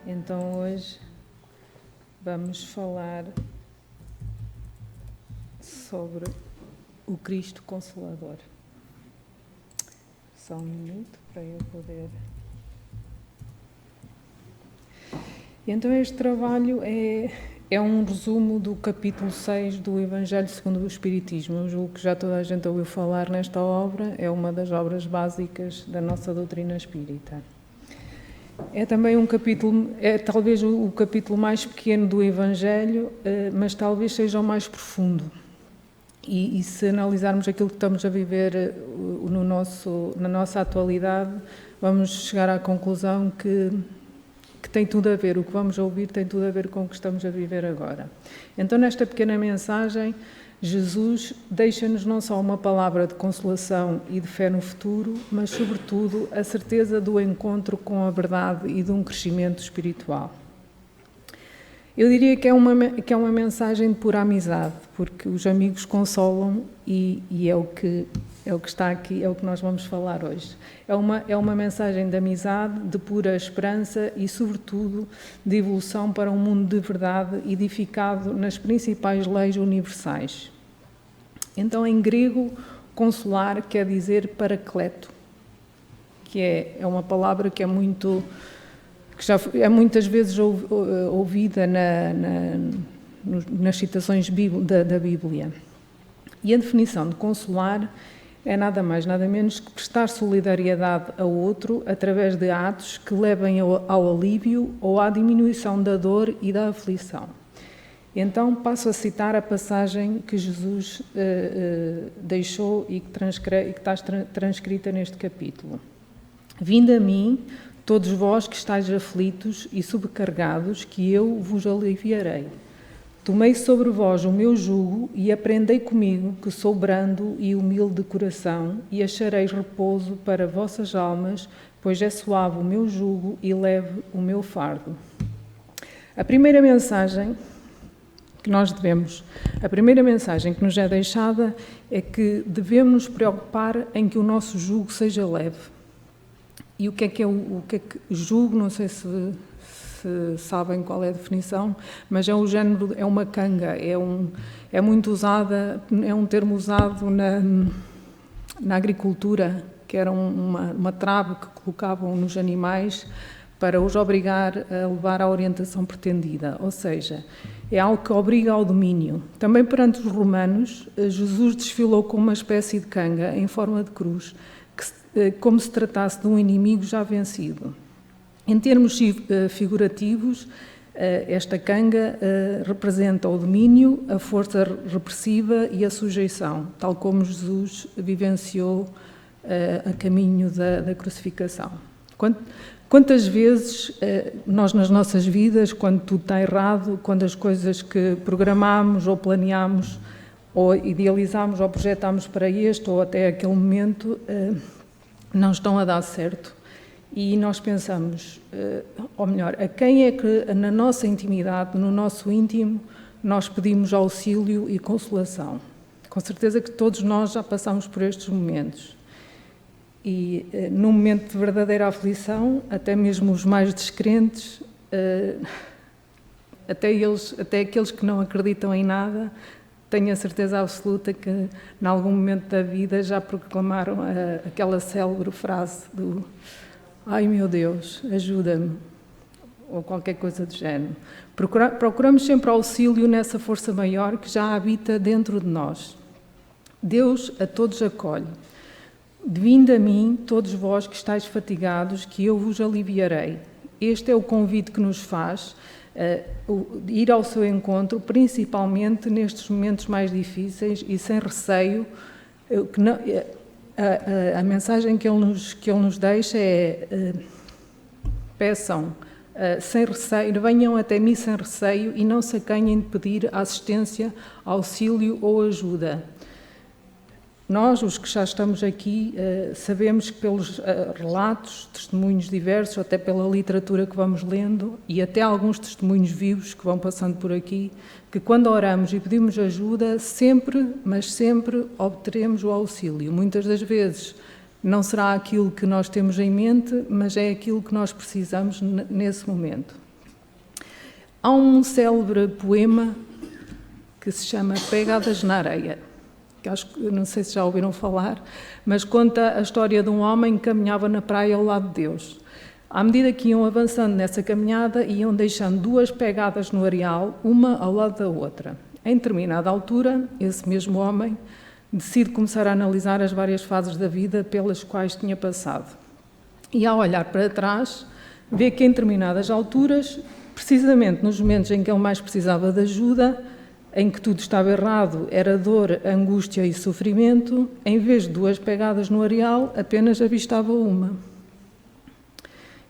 Então hoje vamos falar sobre o Cristo Consolador. Só um minuto para eu poder... Então este trabalho é um resumo do capítulo 6 do Evangelho segundo o Espiritismo. Eu julgo que já toda a gente ouviu falar nesta obra, é uma das obras básicas da nossa doutrina espírita. É também um capítulo, é talvez o capítulo mais pequeno do Evangelho, mas talvez seja o mais profundo. E se analisarmos aquilo que estamos a viver na nossa atualidade, vamos chegar à conclusão que tem tudo a ver, o que vamos ouvir tem tudo a ver com o que estamos a viver agora. Então, nesta pequena mensagem, Jesus deixa-nos não só uma palavra de consolação e de fé no futuro, mas, sobretudo, a certeza do encontro com a verdade e de um crescimento espiritual. Eu diria que é uma mensagem de pura amizade, porque os amigos consolam e é o que está aqui, é o que nós vamos falar hoje. É uma mensagem de amizade, de pura esperança e, sobretudo, de evolução para um mundo de verdade edificado nas principais leis universais. Então, em grego, consolar quer dizer paracleto, que é uma palavra que que já é muitas vezes ouvida nas citações da Bíblia. E a definição de consolar é nada mais, nada menos que prestar solidariedade a outro através de atos que levem ao alívio ou à diminuição da dor e da aflição. Então passo a citar a passagem que Jesus deixou e que está transcrita neste capítulo. Vinde a mim, todos vós que estáis aflitos e sobrecarregados, que eu vos aliviarei. Tomei sobre vós o meu jugo e aprendei comigo, que sou brando e humilde de coração, e achareis repouso para vossas almas, pois é suave o meu jugo e leve o meu fardo. A primeira mensagem que nos é deixada é que devemos nos preocupar em que o nosso jugo seja leve. E o que é jugo? Não sei se sabem qual é a definição, mas é uma canga, é muito usada, é um termo usado na agricultura, que era uma trave que colocavam nos animais para os obrigar a levar à orientação pretendida, ou seja, é algo que obriga ao domínio. Também perante os romanos, Jesus desfilou com uma espécie de canga em forma de cruz, como se tratasse de um inimigo já vencido. Em termos figurativos, esta canga representa o domínio, a força repressiva e a sujeição, tal como Jesus vivenciou a caminho da crucificação. Quantas vezes nós nas nossas vidas, quando tudo está errado, quando as coisas que programámos ou planeámos ou idealizámos ou projetámos para este ou até aquele momento não estão a dar certo, e nós pensamos, ou melhor, a quem é que na nossa intimidade, no nosso íntimo, nós pedimos auxílio e consolação? Com certeza que todos nós já passamos por estes momentos. E num momento de verdadeira aflição, até mesmo os mais descrentes, até aqueles que não acreditam em nada, tenho a certeza absoluta que, em algum momento da vida, já proclamaram aquela célebre frase do "Ai, meu Deus, ajuda-me", ou qualquer coisa do género. Procuramos sempre auxílio nessa força maior que já habita dentro de nós. Deus a todos acolhe. Vinde a mim, todos vós que estáis fatigados, que eu vos aliviarei. Este é o convite que nos faz ir ao seu encontro, principalmente nestes momentos mais difíceis e sem receio. A mensagem que ele nos deixa é: peçam sem receio, venham até mim sem receio e não se acanhem de pedir assistência, auxílio ou ajuda. Nós, os que já estamos aqui, sabemos que pelos relatos, testemunhos diversos, até pela literatura que vamos lendo e até alguns testemunhos vivos que vão passando por aqui, que quando oramos e pedimos ajuda, sempre, mas sempre obteremos o auxílio. Muitas das vezes não será aquilo que nós temos em mente, mas é aquilo que nós precisamos nesse momento. Há um célebre poema que se chama Pegadas na Areia, que não sei se já ouviram falar, mas conta a história de um homem que caminhava na praia ao lado de Deus. À medida que iam avançando nessa caminhada, iam deixando 2 pegadas no areal, uma ao lado da outra. Em determinada altura, esse mesmo homem decide começar a analisar as várias fases da vida pelas quais tinha passado. E ao olhar para trás, vê que em determinadas alturas, precisamente nos momentos em que ele mais precisava de ajuda, em que tudo estava errado, era dor, angústia e sofrimento, em vez de 2 pegadas no areal, apenas avistava uma.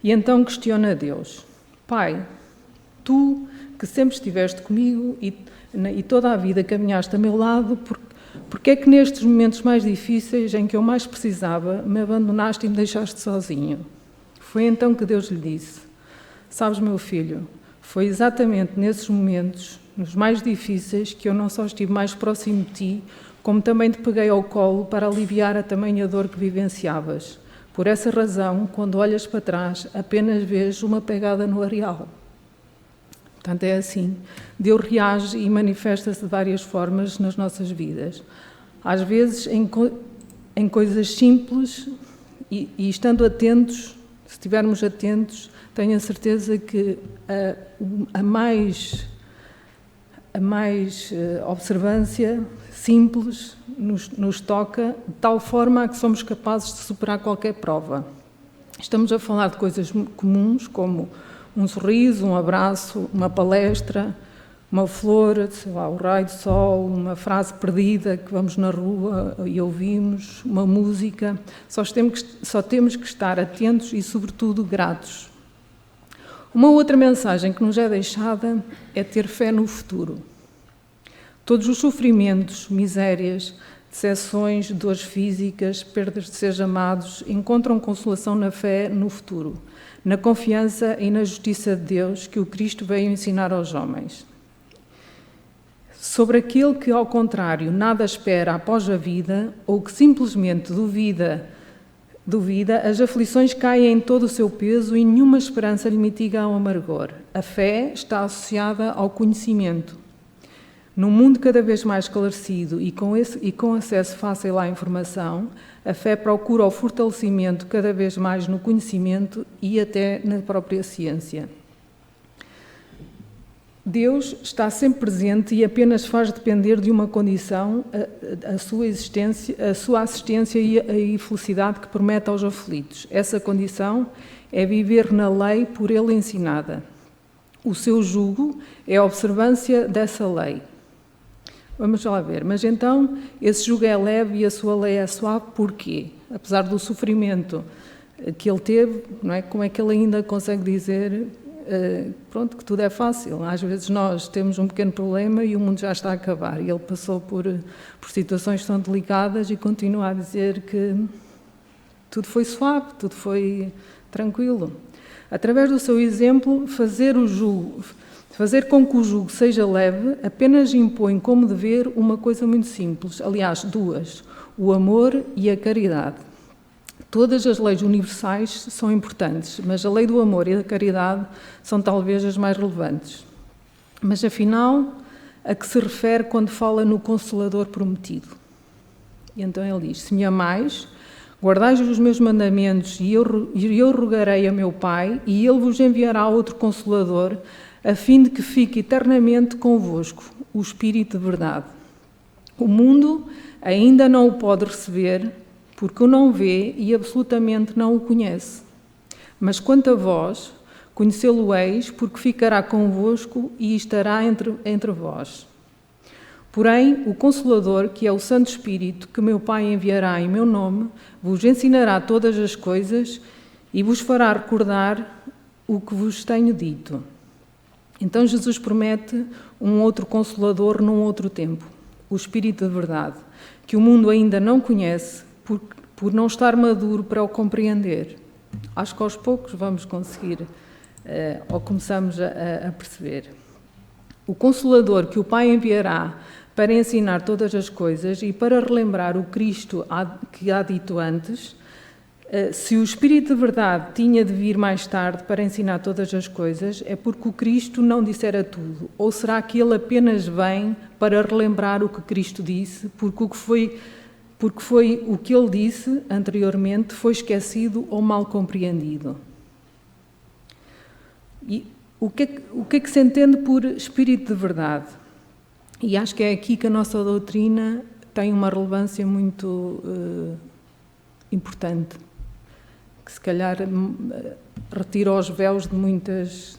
E então questiona a Deus: Pai, tu que sempre estiveste comigo e toda a vida caminhaste a meu lado, porque é que nestes momentos mais difíceis, em que eu mais precisava, me abandonaste e me deixaste sozinho? Foi então que Deus lhe disse: Sabes, meu filho, foi exatamente nesses momentos, nos mais difíceis, que eu não só estive mais próximo de ti, como também te peguei ao colo para aliviar a tamanha dor que vivenciavas. Por essa razão, quando olhas para trás, apenas vês uma pegada no areal. Portanto, é assim. Deus reage e manifesta-se de várias formas nas nossas vidas. Às vezes, em coisas simples, e estando atentos, se estivermos atentos, tenho a certeza que a mais observância simples nos toca, de tal forma a que somos capazes de superar qualquer prova. Estamos a falar de coisas comuns, como um sorriso, um abraço, uma palestra, uma flor, sei lá, o raio de sol, uma frase perdida que vamos na rua e ouvimos, uma música. Só temos que estar atentos e, sobretudo, gratos. Uma outra mensagem que nos é deixada é ter fé no futuro. Todos os sofrimentos, misérias, decepções, dores físicas, perdas de seres amados, encontram consolação na fé no futuro, na confiança e na justiça de Deus que o Cristo veio ensinar aos homens. Sobre aquele que, ao contrário, nada espera após a vida, ou que simplesmente duvida, as aflições caem em todo o seu peso e nenhuma esperança lhe mitiga o amargor. A fé está associada ao conhecimento. Num mundo cada vez mais esclarecido e com acesso fácil à informação, a fé procura o fortalecimento cada vez mais no conhecimento e até na própria ciência. Deus está sempre presente e apenas faz depender de uma condição a sua existência, a sua assistência e a felicidade que promete aos aflitos. Essa condição é viver na lei por ele ensinada. O seu jugo é a observância dessa lei. Vamos lá ver, mas então esse jugo é leve e a sua lei é suave, porquê? Apesar do sofrimento que ele teve, não é? Como é que ele ainda consegue dizer que tudo é fácil? Às vezes nós temos um pequeno problema e o mundo já está a acabar, e ele passou por situações tão delicadas e continua a dizer que tudo foi suave, tudo foi tranquilo. Através do seu exemplo, fazer com que o jugo seja leve apenas impõe como dever uma coisa muito simples, aliás, 2, o amor e a caridade. Todas as leis universais são importantes, mas a lei do amor e da caridade são talvez as mais relevantes. Mas, afinal, a que se refere quando fala no Consolador prometido? E então ele diz: se me amais, guardais os meus mandamentos e eu rogarei a meu Pai, e ele vos enviará outro Consolador, a fim de que fique eternamente convosco, o Espírito de verdade. O mundo ainda não o pode receber, porque o não vê e absolutamente não o conhece. Mas quanto a vós, conhecê-lo-eis, porque ficará convosco e estará entre vós. Porém, o Consolador, que é o Santo Espírito, que meu Pai enviará em meu nome, vos ensinará todas as coisas e vos fará recordar o que vos tenho dito. Então Jesus promete um outro Consolador num outro tempo, o Espírito de verdade, que o mundo ainda não conhece por não estar maduro para o compreender. Acho que aos poucos vamos conseguir, ou começamos a perceber. O Consolador que o Pai enviará para ensinar todas as coisas e para relembrar o Cristo que há dito antes, Se o Espírito de verdade tinha de vir mais tarde para ensinar todas as coisas, é porque o Cristo não dissera tudo? Ou será que ele apenas vem para relembrar o que Cristo disse, porque foi o que ele disse anteriormente foi esquecido ou mal compreendido? E o que é que se entende por Espírito de verdade? E acho que é aqui que a nossa doutrina tem uma relevância muito importante, que se calhar retira os véus de muitos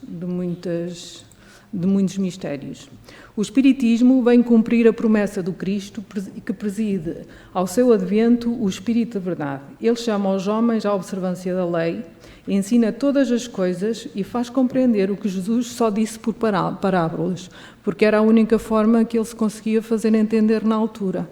mistérios. O Espiritismo vem cumprir a promessa do Cristo que preside ao seu advento o Espírito de verdade. Ele chama os homens à observância da lei, ensina todas as coisas e faz compreender o que Jesus só disse por parábolas, porque era a única forma que ele se conseguia fazer entender na altura.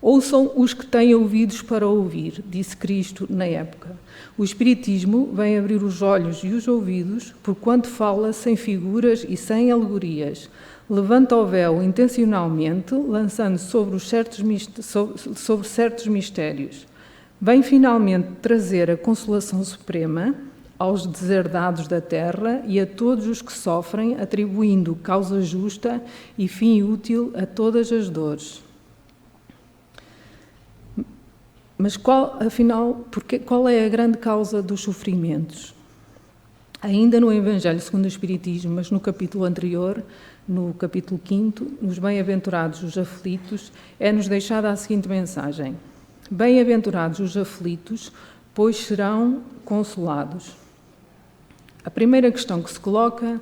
Ouçam os que têm ouvidos para ouvir, disse Cristo na época. O Espiritismo vem abrir os olhos e os ouvidos, porquanto fala sem figuras e sem alegorias. Levanta o véu intencionalmente, lançando sobre certos mistérios. Vem finalmente trazer a consolação suprema aos deserdados da terra e a todos os que sofrem, atribuindo causa justa e fim útil a todas as dores. Mas qual é a grande causa dos sofrimentos? Ainda no Evangelho segundo o Espiritismo, mas no capítulo anterior, no capítulo 5, nos Bem-aventurados os aflitos, é-nos deixada a seguinte mensagem: Bem-aventurados os aflitos, pois serão consolados. A primeira questão que se coloca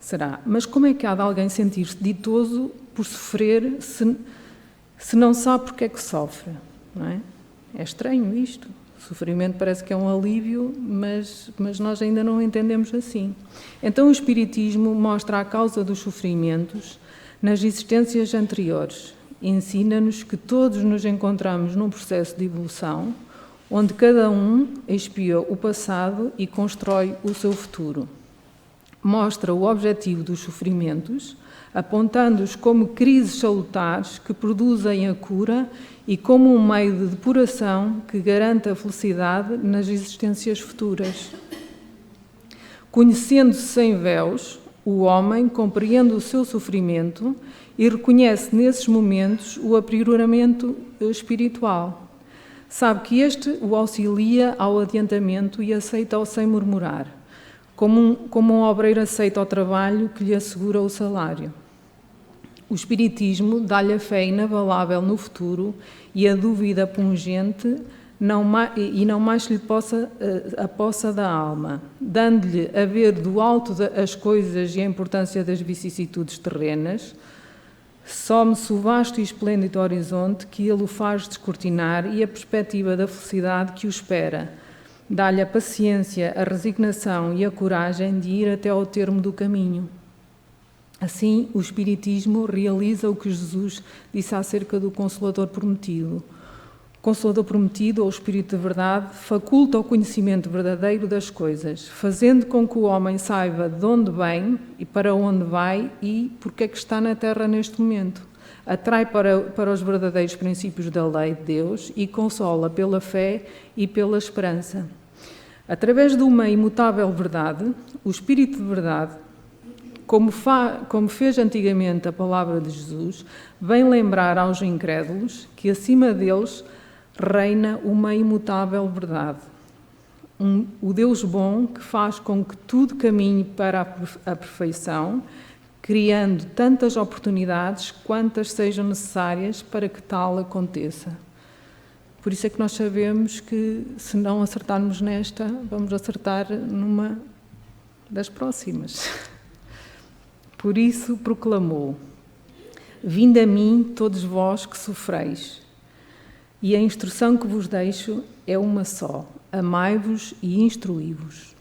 será: mas como é que há de alguém sentir-se ditoso por sofrer se não sabe porque é que sofre? Não é? É estranho isto. O sofrimento parece que é um alívio, mas nós ainda não entendemos assim. Então o Espiritismo mostra a causa dos sofrimentos nas existências anteriores. Ensina-nos que todos nos encontramos num processo de evolução, onde cada um expia o passado e constrói o seu futuro. Mostra o objetivo dos sofrimentos, apontando-os como crises salutares que produzem a cura e como um meio de depuração que garante a felicidade nas existências futuras. Conhecendo-se sem véus, o homem compreende o seu sofrimento e reconhece nesses momentos o aprimoramento espiritual. Sabe que este o auxilia ao adiantamento e aceita-o sem murmurar, como um obreiro aceita o trabalho que lhe assegura o salário. O Espiritismo dá-lhe a fé inabalável no futuro e a dúvida pungente não mais lhe apossa da alma, dando-lhe a ver do alto as coisas e a importância das vicissitudes terrenas. Some-se o vasto e esplêndido horizonte que ele o faz descortinar e a perspectiva da felicidade que o espera. Dá-lhe a paciência, a resignação e a coragem de ir até ao termo do caminho. Assim, o Espiritismo realiza o que Jesus disse acerca do Consolador Prometido. O Consolador Prometido, ou o Espírito de Verdade, faculta o conhecimento verdadeiro das coisas, fazendo com que o homem saiba de onde vem e para onde vai e porque é que está na Terra neste momento. Atrai para os verdadeiros princípios da lei de Deus e consola pela fé e pela esperança. Através de uma imutável verdade, o Espírito de Verdade, como fez antigamente a palavra de Jesus, vem lembrar aos incrédulos que acima deles reina uma imutável verdade. O Deus bom que faz com que tudo caminhe para a perfeição, criando tantas oportunidades quantas sejam necessárias para que tal aconteça. Por isso é que nós sabemos que, se não acertarmos nesta, vamos acertar numa das próximas. Por isso proclamou: Vinde a mim, todos vós que sofreis, e a instrução que vos deixo é uma só: amai-vos e instruí-vos.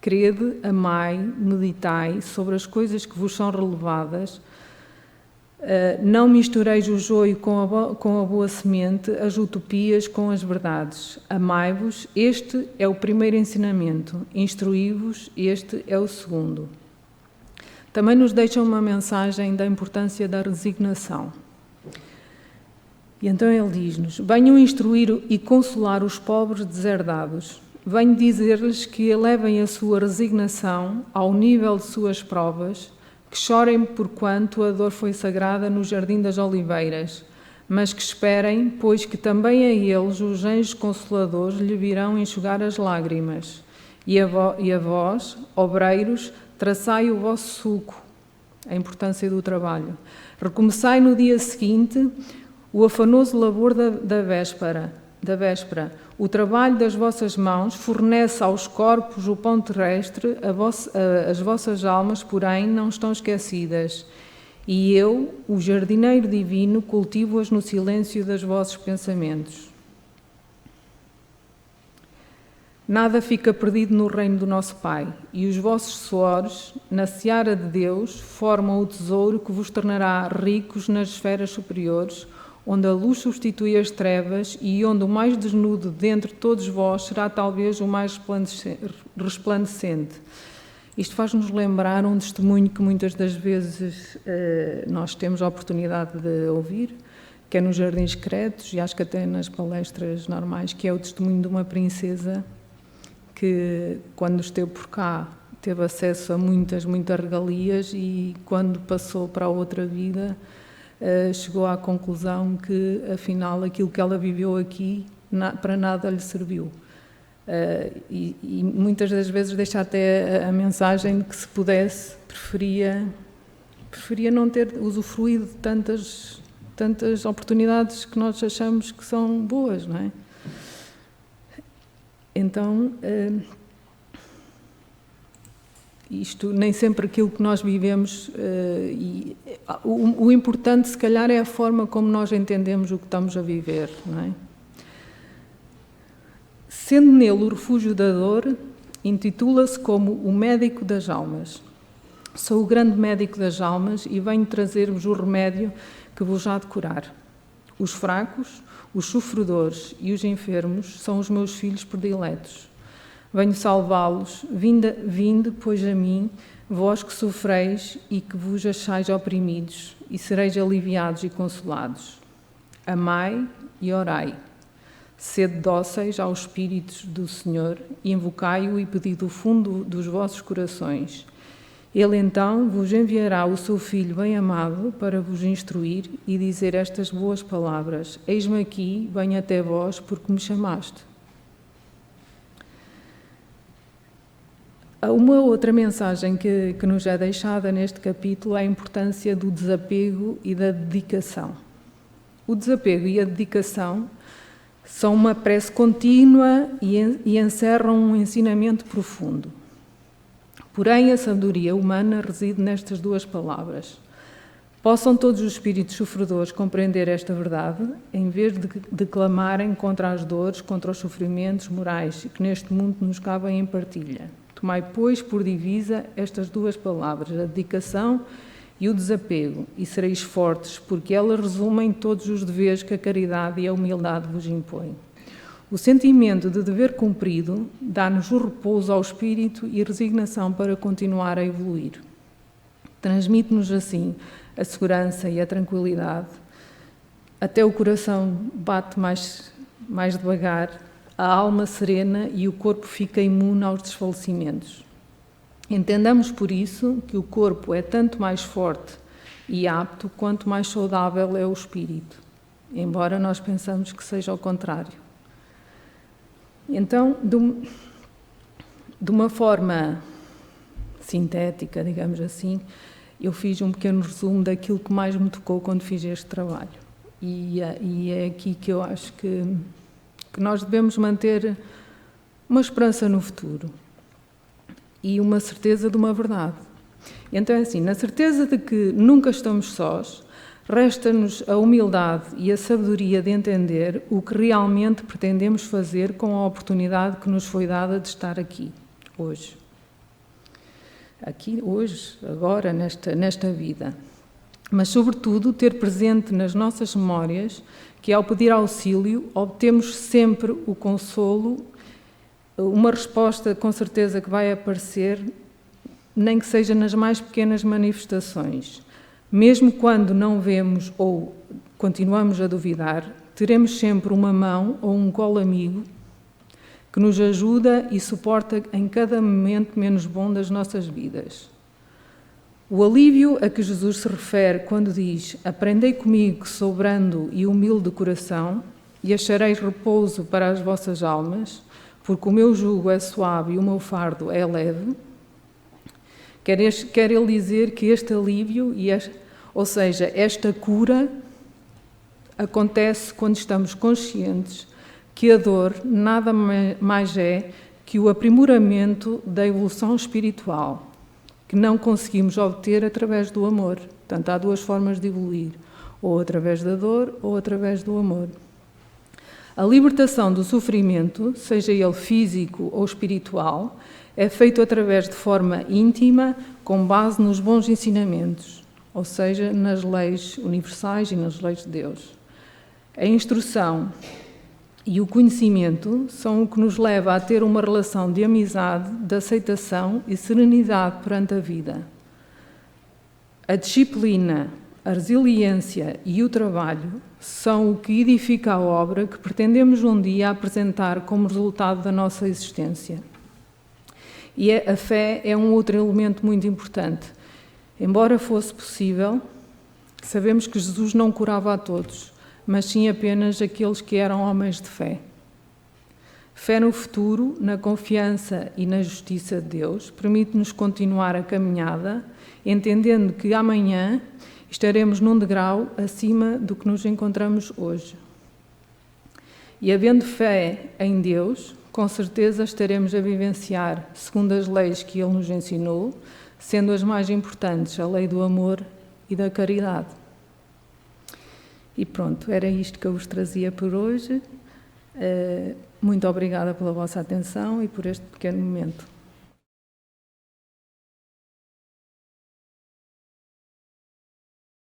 Crede, amai, meditai sobre as coisas que vos são relevadas, não mistureis o joio com a boa semente, as utopias com as verdades. Amai-vos, este é o primeiro ensinamento, instruí-vos, este é o segundo. Também nos deixa uma mensagem da importância da resignação. E então ele diz-nos: venham instruir e consolar os pobres deserdados. Venho dizer-lhes que elevem a sua resignação ao nível de suas provas, que chorem porquanto a dor foi sagrada no Jardim das Oliveiras, mas que esperem, pois que também a eles os anjos consoladores lhe virão enxugar as lágrimas. E a vós, obreiros, traçai o vosso sulco, a importância do trabalho. Recomeçai no dia seguinte o afanoso labor da véspera. O trabalho das vossas mãos fornece aos corpos o pão terrestre, as vossas almas, porém, não estão esquecidas. E eu, o jardineiro divino, cultivo-as no silêncio dos vossos pensamentos. Nada fica perdido no reino do nosso Pai, e os vossos suores, na seara de Deus, formam o tesouro que vos tornará ricos nas esferas superiores, onde a luz substitui as trevas e onde o mais desnudo dentre todos vós será talvez o mais resplandecente. Isto faz-nos lembrar um testemunho que muitas das vezes nós temos a oportunidade de ouvir, que é nos Jardins Secretos e acho que até nas palestras normais, que é o testemunho de uma princesa que, quando esteve por cá, teve acesso a muitas regalias e, quando passou para a outra vida, chegou à conclusão que, afinal, aquilo que ela viveu aqui para nada lhe serviu. E muitas das vezes deixa até a mensagem de que, se pudesse, preferia não ter usufruído de tantas oportunidades que nós achamos que são boas, não é? Então, isto, nem sempre aquilo que nós vivemos, o importante, se calhar, é a forma como nós entendemos o que estamos a viver, não é? Sendo nele o refúgio da dor, intitula-se como o médico das almas. Sou o grande médico das almas e venho trazer-vos o remédio que vos há de curar. Os fracos, os sofredores e os enfermos são os meus filhos prediletos. Venho salvá-los, vinde, pois, a mim, vós que sofreis e que vos achais oprimidos, e sereis aliviados e consolados. Amai e orai. Sede dóceis aos Espíritos do Senhor e invocai-o e pedi do fundo dos vossos corações. Ele então vos enviará o seu Filho bem-amado para vos instruir e dizer estas boas palavras: eis-me aqui, venho até vós, porque me chamaste. Uma outra mensagem que nos é deixada neste capítulo é a importância do desapego e da dedicação. O desapego e a dedicação são uma prece contínua e encerram um ensinamento profundo. Porém, a sabedoria humana reside nestas duas palavras. Possam todos os espíritos sofredores compreender esta verdade, em vez de clamarem contra as dores, contra os sofrimentos morais que neste mundo nos cabem em partilha. Tomai, pois, por divisa estas duas palavras, a dedicação e o desapego, e sereis fortes, porque elas resumem todos os deveres que a caridade e a humildade vos impõem. O sentimento de dever cumprido dá-nos o repouso ao espírito e resignação para continuar a evoluir. Transmite-nos, assim, a segurança e a tranquilidade. Até o coração bate mais devagar, a alma serena e o corpo fica imune aos desfalecimentos. Entendamos, por isso, que o corpo é tanto mais forte e apto quanto mais saudável é o espírito, embora nós pensamos que seja ao contrário. Então, de uma forma sintética, digamos assim, eu fiz um pequeno resumo daquilo que mais me tocou quando fiz este trabalho. E é aqui que eu acho que nós devemos manter uma esperança no futuro e uma certeza de uma verdade. Então é assim, na certeza de que nunca estamos sós, resta-nos a humildade e a sabedoria de entender o que realmente pretendemos fazer com a oportunidade que nos foi dada de estar aqui, hoje. Aqui, hoje, agora, nesta vida. Mas, sobretudo, ter presente nas nossas memórias que, ao pedir auxílio, obtemos sempre o consolo, uma resposta com certeza que vai aparecer, nem que seja nas mais pequenas manifestações. Mesmo quando não vemos ou continuamos a duvidar, teremos sempre uma mão ou um colo amigo que nos ajuda e suporta em cada momento menos bom das nossas vidas. O alívio a que Jesus se refere quando diz: "Aprendei comigo, que sou brando e humilde de coração, e achareis repouso para as vossas almas, porque o meu jugo é suave e o meu fardo é leve", quer ele dizer que este alívio, ou seja, esta cura, acontece quando estamos conscientes que a dor nada mais é que o aprimoramento da evolução espiritual, que não conseguimos obter através do amor. Portanto, há duas formas de evoluir, ou através da dor ou através do amor. A libertação do sofrimento, seja ele físico ou espiritual, é feito através de forma íntima, com base nos bons ensinamentos, ou seja, nas leis universais e nas leis de Deus. A instrução e o conhecimento são o que nos leva a ter uma relação de amizade, de aceitação e serenidade perante a vida. A disciplina, a resiliência e o trabalho são o que edifica a obra que pretendemos um dia apresentar como resultado da nossa existência. E a fé é um outro elemento muito importante. Embora fosse possível, sabemos que Jesus não curava a todos, mas sim apenas aqueles que eram homens de fé. Fé no futuro, na confiança e na justiça de Deus, permite-nos continuar a caminhada, entendendo que amanhã estaremos num degrau acima do que nos encontramos hoje. E havendo fé em Deus, com certeza estaremos a vivenciar segundo as leis que Ele nos ensinou, sendo as mais importantes a lei do amor e da caridade. E pronto, era isto que eu vos trazia por hoje. Muito obrigada pela vossa atenção e por este pequeno momento.